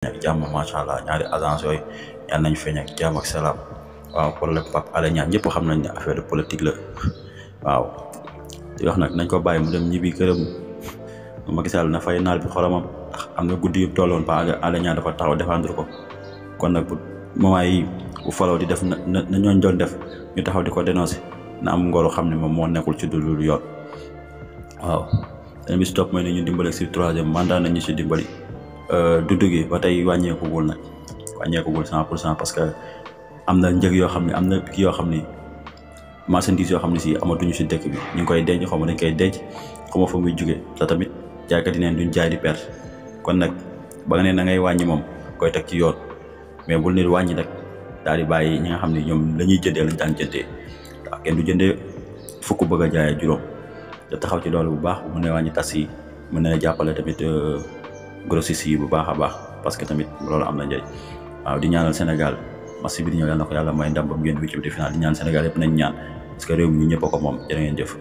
ak jàmm macha allah ñaari agence yooyu yal nañ feeñ ak jàmm ak salaam waaw problème Pape Alé Niang ñëpp xam nañ ne affaire de politique la waaw di wax nag nañ ko bàyyi mu dem ñibbi këram Macky Sall na fay naal bi xoromam ndax am na guddi yu tolloon Pape Alé Niang dafa taxaw défendre ko kon nag bu moment yi bu faloo di def na ñooñ doon def ñu taxaw di ko dénoncer na am ngoro xam ne moom moo nekkul ci dul yoon waaw seen bis topp mooy ne ñu dimbali si 3e mandat nañu si dimbali dundu gi ba tey wàññeekugul 100% parce que am na njëg yoo xam ne am na kii yoo xam ne marchandise yoo xam ne si amatuñu si dëkk bi ñu ngi koy denc xaw ma dañ koy denc xaw ma fa muy jugee te tamit jaaykat yi neen duñ jaay di perte kon nag ba nga ne na ngay wàññi moom koy teg ci yoon mais bul nit wàññi nag daal di bàyyi ñi nga xam ne ñoom la ñuy jëndee lañ daan jëndee ndax kenn du jëndee fukk bëgg a jaayee juróom te taxaw ci loolu bu baax mu ne wàññi tas yi mën na jàppale tamit grossistes yi bu baax a baax parce que tamit loolu am na njëriñ waaw di ñaanal Sénégal match bi di ñëw yàlla na ko yàlla may ndam ba mu génn huitième de finale di ñaan Sénégal yëpp nañ ñaan parce que réew mi ñëpp a ko moom jërë ngeen jëf.